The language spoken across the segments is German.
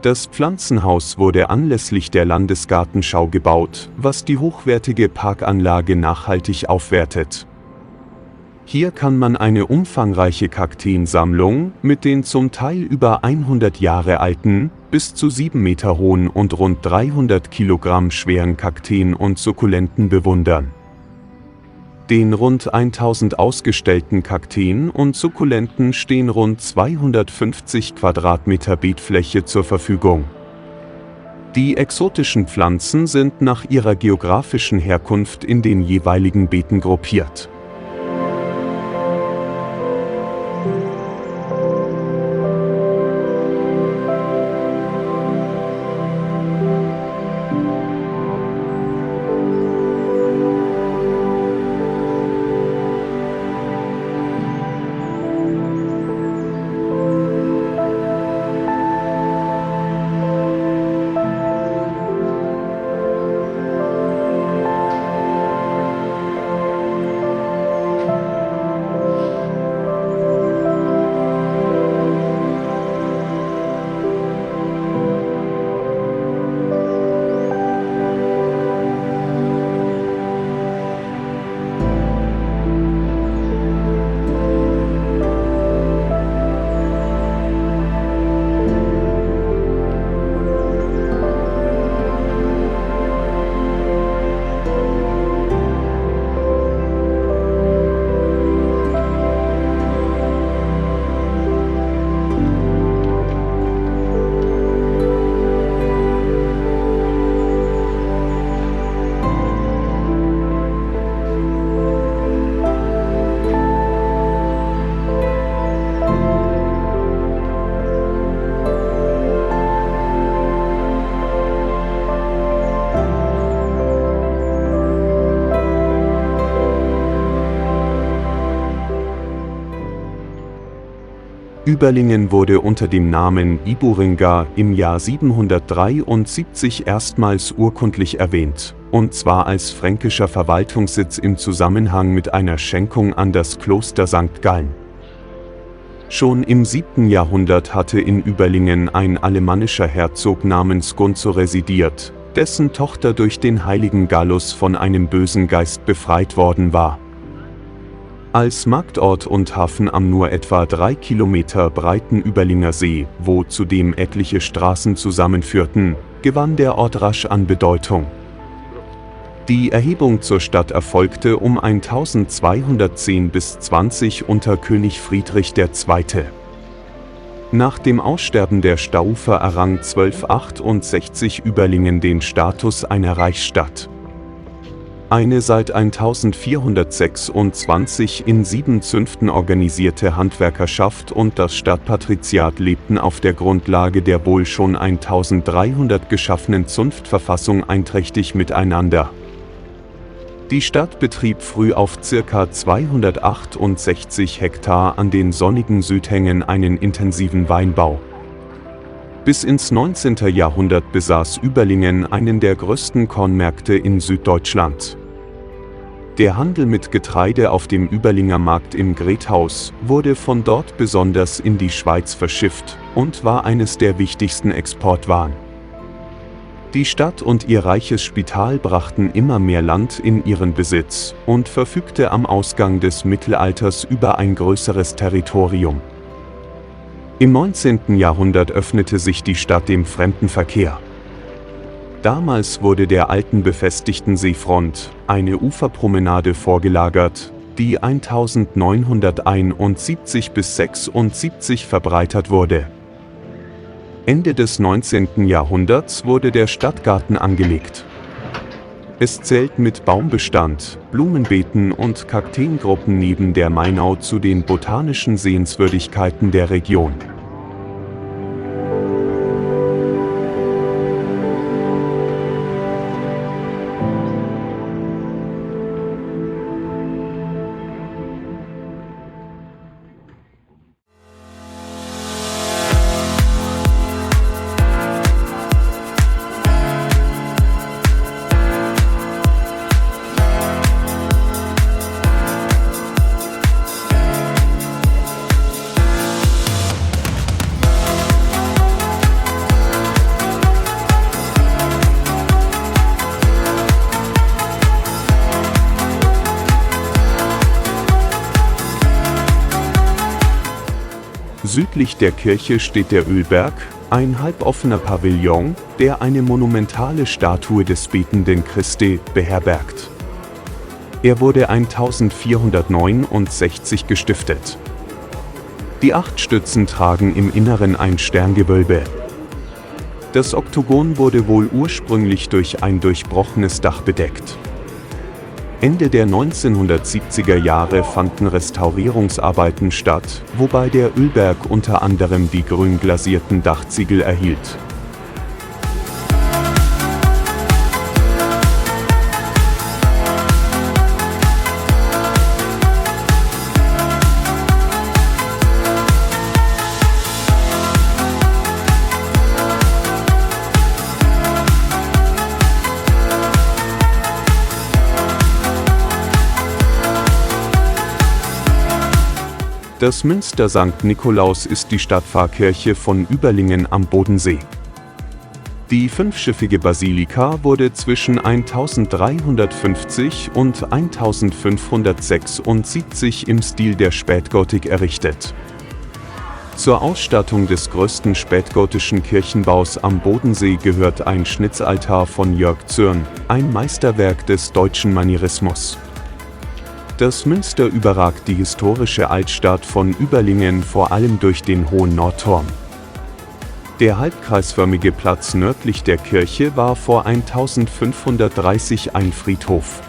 Das Pflanzenhaus wurde anlässlich der Landesgartenschau gebaut, was die hochwertige Parkanlage nachhaltig aufwertet. Hier kann man eine umfangreiche Kakteensammlung mit den zum Teil über 100 Jahre alten, bis zu 7 Meter hohen und rund 300 Kilogramm schweren Kakteen und Sukkulenten bewundern. Den rund 1000 ausgestellten Kakteen und Sukkulenten stehen rund 250 Quadratmeter Beetfläche zur Verfügung. Die exotischen Pflanzen sind nach ihrer geografischen Herkunft in den jeweiligen Beeten gruppiert. Überlingen wurde unter dem Namen Iburinga im Jahr 773 erstmals urkundlich erwähnt, und zwar als fränkischer Verwaltungssitz im Zusammenhang mit einer Schenkung an das Kloster St. Gallen. Schon im 7. Jahrhundert hatte in Überlingen ein alemannischer Herzog namens Gunzo residiert, dessen Tochter durch den heiligen Gallus von einem bösen Geist befreit worden war. Als Marktort und Hafen am nur etwa 3 Kilometer breiten Überlinger See, wo zudem etliche Straßen zusammenführten, gewann der Ort rasch an Bedeutung. Die Erhebung zur Stadt erfolgte um 1210 bis 20 unter König Friedrich II. Nach dem Aussterben der Staufer errang 1268 Überlingen den Status einer Reichsstadt. Eine seit 1426 in 7 Zünften organisierte Handwerkerschaft und das Stadtpatriziat lebten auf der Grundlage der wohl schon 1300 geschaffenen Zunftverfassung einträchtig miteinander. Die Stadt betrieb früh auf ca. 268 Hektar an den sonnigen Südhängen einen intensiven Weinbau. Bis ins 19. Jahrhundert besaß Überlingen einen der größten Kornmärkte in Süddeutschland. Der Handel mit Getreide auf dem Überlinger Markt im Grethaus wurde von dort besonders in die Schweiz verschifft und war eines der wichtigsten Exportwaren. Die Stadt und ihr reiches Spital brachten immer mehr Land in ihren Besitz und verfügte am Ausgang des Mittelalters über ein größeres Territorium. Im 19. Jahrhundert öffnete sich die Stadt dem Fremdenverkehr. Damals wurde der alten befestigten Seefront eine Uferpromenade vorgelagert, die 1971 bis 76 verbreitert wurde. Ende des 19. Jahrhunderts wurde der Stadtgarten angelegt. Es zählt mit Baumbestand, Blumenbeeten und Kakteengruppen neben der Mainau zu den botanischen Sehenswürdigkeiten der Region. Südlich der Kirche steht der Ölberg, ein halboffener Pavillon, der eine monumentale Statue des betenden Christi beherbergt. Er wurde 1469 gestiftet. Die 8 Stützen tragen im Inneren ein Sterngewölbe. Das Oktogon wurde wohl ursprünglich durch ein durchbrochenes Dach bedeckt. Ende der 1970er Jahre fanden Restaurierungsarbeiten statt, wobei der Ölberg unter anderem die grün glasierten Dachziegel erhielt. Das Münster St. Nikolaus ist die Stadtpfarrkirche von Überlingen am Bodensee. Die 5-schiffige Basilika wurde zwischen 1350 und 1576 im Stil der Spätgotik errichtet. Zur Ausstattung des größten spätgotischen Kirchenbaus am Bodensee gehört ein Schnitzaltar von Jörg Zürn, ein Meisterwerk des deutschen Manierismus. Das Münster überragt die historische Altstadt von Überlingen vor allem durch den hohen Nordturm. Der halbkreisförmige Platz nördlich der Kirche war vor 1530 ein Friedhof.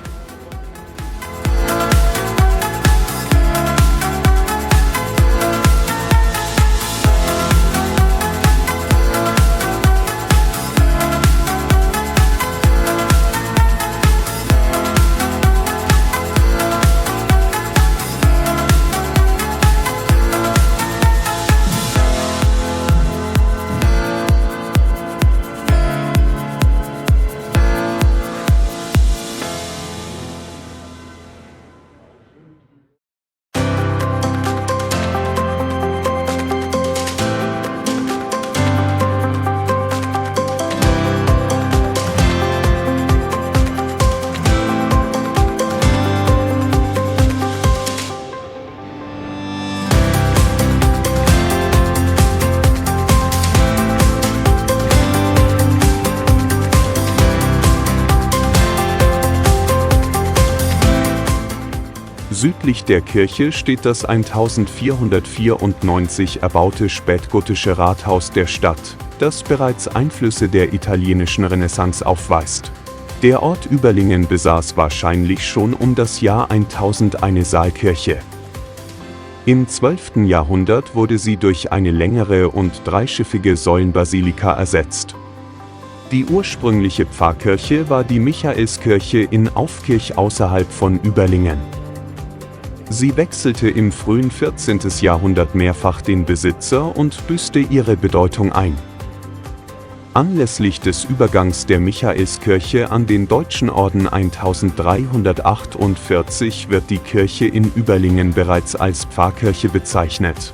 Südlich der Kirche steht das 1494 erbaute spätgotische Rathaus der Stadt, das bereits Einflüsse der italienischen Renaissance aufweist. Der Ort Überlingen besaß wahrscheinlich schon um das Jahr 1000 eine Saalkirche. Im 12. Jahrhundert wurde sie durch eine längere und dreischiffige Säulenbasilika ersetzt. Die ursprüngliche Pfarrkirche war die Michaelskirche in Aufkirch außerhalb von Überlingen. Sie wechselte im frühen 14. Jahrhundert mehrfach den Besitzer und büßte ihre Bedeutung ein. Anlässlich des Übergangs der Michaelskirche an den Deutschen Orden 1348 wird die Kirche in Überlingen bereits als Pfarrkirche bezeichnet.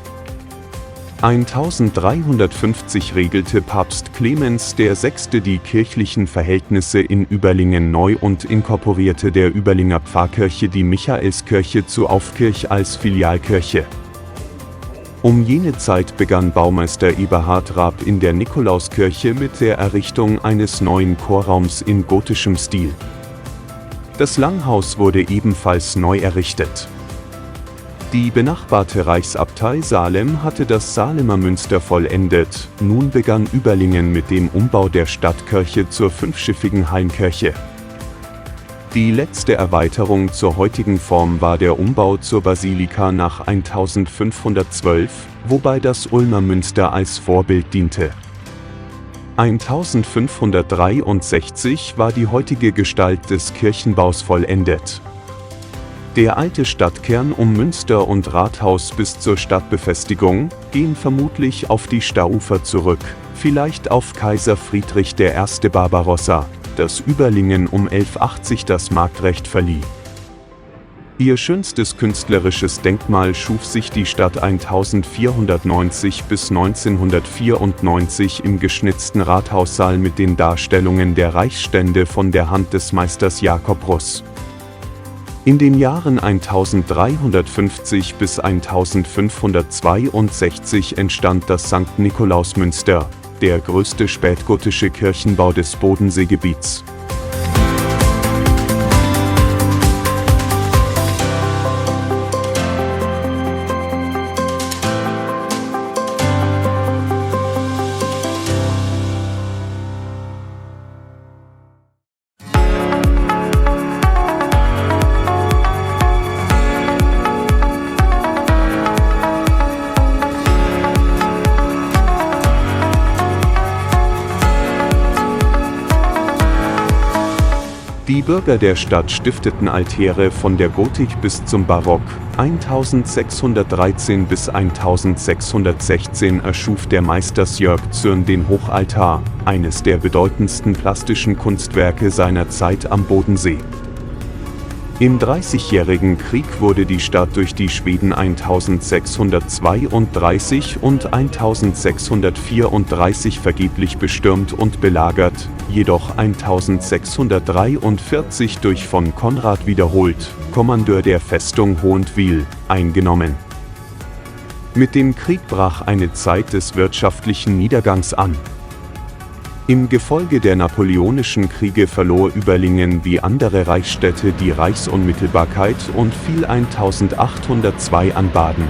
1350 regelte Papst Clemens VI. Die kirchlichen Verhältnisse in Überlingen neu und inkorporierte der Überlinger Pfarrkirche die Michaelskirche zu Aufkirch als Filialkirche. Um jene Zeit begann Baumeister Eberhard Raab in der Nikolauskirche mit der Errichtung eines neuen Chorraums in gotischem Stil. Das Langhaus wurde ebenfalls neu errichtet. Die benachbarte Reichsabtei Salem hatte das Salemer Münster vollendet, nun begann Überlingen mit dem Umbau der Stadtkirche zur 5-schiffigen Hallenkirche. Die letzte Erweiterung zur heutigen Form war der Umbau zur Basilika nach 1512, wobei das Ulmer Münster als Vorbild diente. 1563 war die heutige Gestalt des Kirchenbaus vollendet. Der alte Stadtkern um Münster und Rathaus bis zur Stadtbefestigung gehen vermutlich auf die Stauufer zurück, vielleicht auf Kaiser Friedrich I. Barbarossa, das Überlingen um 1180 das Marktrecht verlieh. Ihr schönstes künstlerisches Denkmal schuf sich die Stadt 1490 bis 1994 im geschnitzten Rathaussaal mit den Darstellungen der Reichsstände von der Hand des Meisters Jakob Russ. In den Jahren 1350 bis 1562 entstand das St. Nikolausmünster, der größte spätgotische Kirchenbau des Bodenseegebiets. Die Bürger der Stadt stifteten Altäre von der Gotik bis zum Barock. 1613 bis 1616 erschuf der Meister Jörg Zürn den Hochaltar, eines der bedeutendsten plastischen Kunstwerke seiner Zeit am Bodensee. Im Dreißigjährigen Krieg wurde die Stadt durch die Schweden 1632 und 1634 vergeblich bestürmt und belagert, jedoch 1643 durch von Konrad wiederholt, Kommandeur der Festung Hohentwiel, eingenommen. Mit dem Krieg brach eine Zeit des wirtschaftlichen Niedergangs an. Im Gefolge der Napoleonischen Kriege verlor Überlingen wie andere Reichsstädte die Reichsunmittelbarkeit und fiel 1802 an Baden.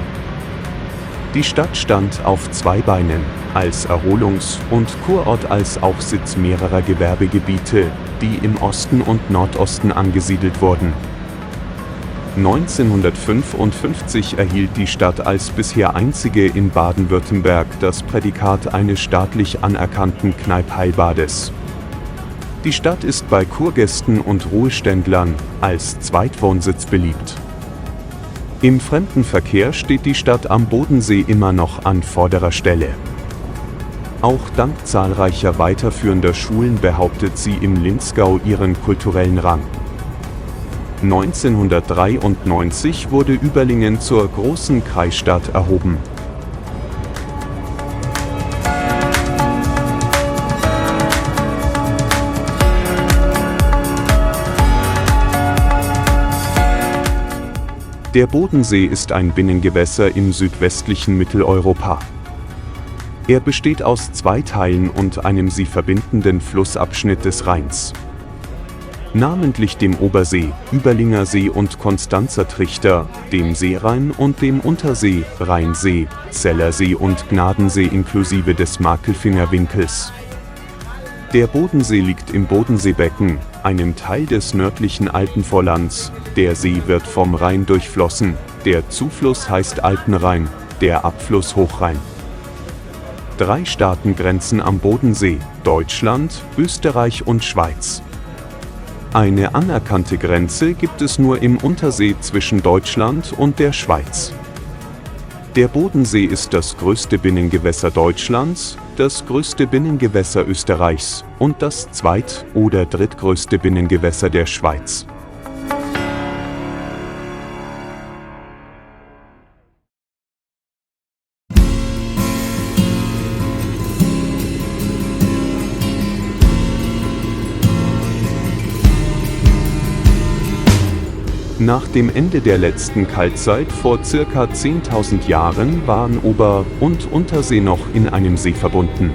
Die Stadt stand auf zwei Beinen, als Erholungs- und Kurort als auch Sitz mehrerer Gewerbegebiete, die im Osten und Nordosten angesiedelt wurden. 1955 erhielt die Stadt als bisher einzige in Baden-Württemberg das Prädikat eines staatlich anerkannten Kneipp-Heilbades. Die Stadt ist bei Kurgästen und Ruheständlern als Zweitwohnsitz beliebt. Im Fremdenverkehr steht die Stadt am Bodensee immer noch an vorderer Stelle. Auch dank zahlreicher weiterführender Schulen behauptet sie im Linzgau ihren kulturellen Rang. 1993 wurde Überlingen zur großen Kreisstadt erhoben. Der Bodensee ist ein Binnengewässer im südwestlichen Mitteleuropa. Er besteht aus zwei Teilen und einem sie verbindenden Flussabschnitt des Rheins. Namentlich dem Obersee, Überlinger See und Konstanzer Trichter, dem Seerhein und dem Untersee, Rheinsee, Zellersee und Gnadensee inklusive des Makelfingerwinkels. Der Bodensee liegt im Bodenseebecken, einem Teil des nördlichen Alpenvorlands. Der See wird vom Rhein durchflossen, der Zufluss heißt Alpenrhein, der Abfluss Hochrhein. 3 Staaten grenzen am Bodensee: Deutschland, Österreich und Schweiz. Eine anerkannte Grenze gibt es nur im Untersee zwischen Deutschland und der Schweiz. Der Bodensee ist das größte Binnengewässer Deutschlands, das größte Binnengewässer Österreichs und das zweit- oder drittgrößte Binnengewässer der Schweiz. Nach dem Ende der letzten Kaltzeit vor ca. 10.000 Jahren waren Ober- und Untersee noch in einem See verbunden.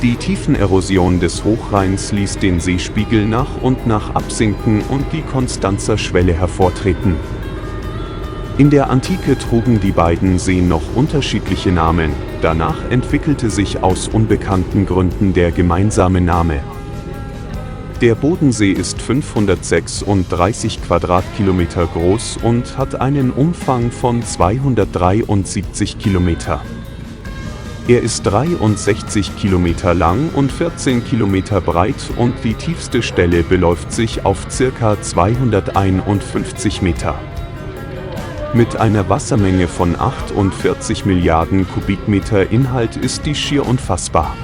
Die Tiefenerosion des Hochrheins ließ den Seespiegel nach und nach absinken und die Konstanzer Schwelle hervortreten. In der Antike trugen die beiden Seen noch unterschiedliche Namen, danach entwickelte sich aus unbekannten Gründen der gemeinsame Name. Der Bodensee ist 536 Quadratkilometer groß und hat einen Umfang von 273 Kilometer. Er ist 63 Kilometer lang und 14 Kilometer breit und die tiefste Stelle beläuft sich auf ca. 251 Meter. Mit einer Wassermenge von 48 Milliarden Kubikmeter Inhalt ist die schier unfassbar.